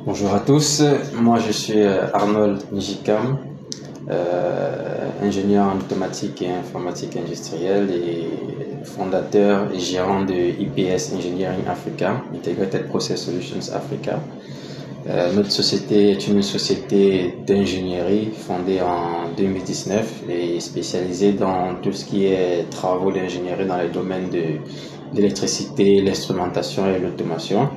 Bonjour à tous, moi je suis Arnold Njikam, ingénieur en automatique et informatique industrielle et fondateur et gérant de IPS Engineering Africa, Integrated Process Solutions Africa. Notre société est une société d'ingénierie fondée en 2019 et spécialisée dans tout ce qui est travaux d'ingénierie dans les domaines de l'électricité, l'instrumentation et l'automation.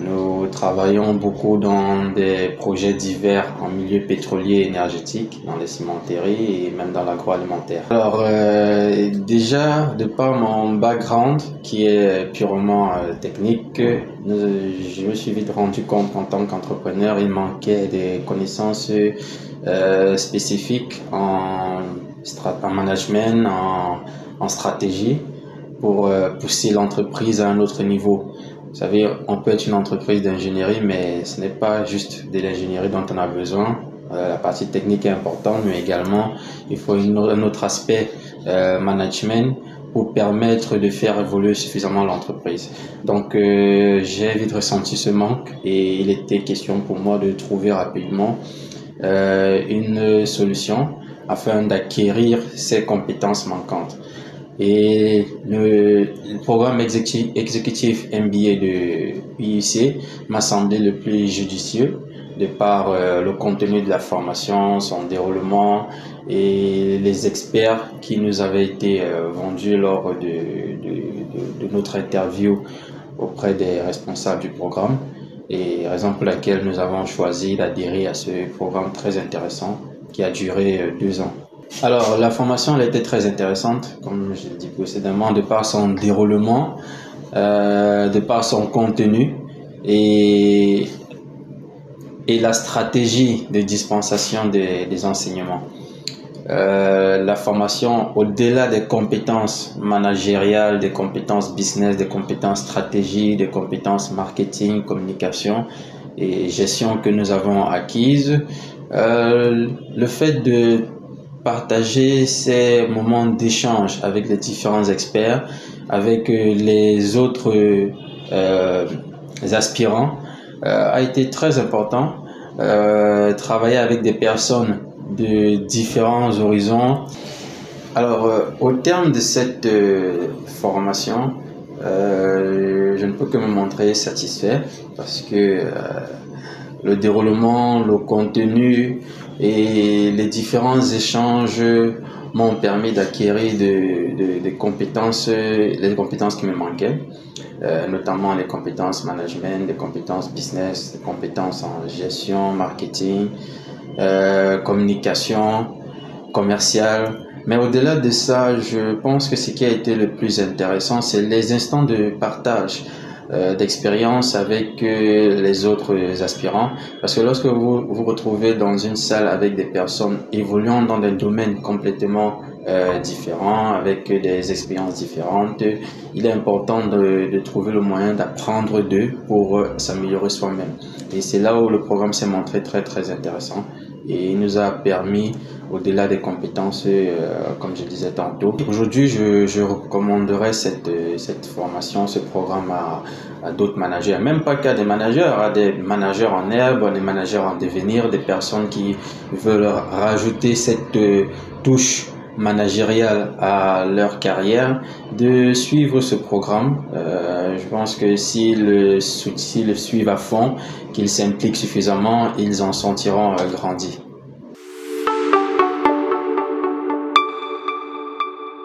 Nous travaillons beaucoup dans des projets divers en milieu pétrolier et énergétique, dans les cimenteries et même dans l'agroalimentaire. Alors déjà, de par mon background qui est purement technique, je me suis vite rendu compte qu'en tant qu'entrepreneur, il manquait des connaissances spécifiques en management, en stratégie pour pousser l'entreprise à un autre niveau. Vous savez, on peut être une entreprise d'ingénierie, mais ce n'est pas juste de l'ingénierie dont on a besoin. La partie technique est importante, mais également, il faut un autre aspect management pour permettre de faire évoluer suffisamment l'entreprise. Donc, j'ai vite ressenti ce manque et il était question pour moi de trouver rapidement une solution afin d'acquérir ces compétences manquantes. Et le programme exécutif MBA de UIC m'a semblé le plus judicieux de par le contenu de la formation, son déroulement et les experts qui nous avaient été vendus lors de notre interview auprès des responsables du programme. Et raison pour laquelle nous avons choisi d'adhérer à ce programme très intéressant qui a duré 2 ans. Alors, la formation, elle était très intéressante, comme je l'ai dit précédemment, de par son déroulement, de par son contenu et la stratégie de dispensation des enseignements. La formation, au-delà des compétences managériales, des compétences business, des compétences stratégie, des compétences marketing, communication et gestion que nous avons acquises, le fait de partager ces moments d'échange avec les différents experts, avec les autres aspirants, a été très important. Travailler avec des personnes de différents horizons. Alors, au terme de cette formation, je ne peux que me montrer satisfait parce que le déroulement, le contenu et les différents échanges m'ont permis d'acquérir des compétences, les compétences qui me manquaient, notamment les compétences management, des compétences business, des compétences en gestion, marketing, communication, commerciale. Mais au-delà de ça, je pense que ce qui a été le plus intéressant, c'est les instants de partage d'expérience avec les autres aspirants, parce que lorsque vous vous retrouvez dans une salle avec des personnes évoluant dans des domaines complètement différents, avec des expériences différentes, il est important de trouver le moyen d'apprendre d'eux pour s'améliorer soi-même. Et c'est là où le programme s'est montré très très intéressant et il nous a permis, au-delà des compétences, comme je disais tantôt. Aujourd'hui, je recommanderais cette formation, ce programme à d'autres managers, même pas qu'à des managers, à des managers en herbe, à des managers en devenir, des personnes qui veulent rajouter cette touche managériale à leur carrière, de suivre ce programme. Je pense que s'ils le suivent à fond, qu'ils s'impliquent suffisamment, ils en sentiront grandi.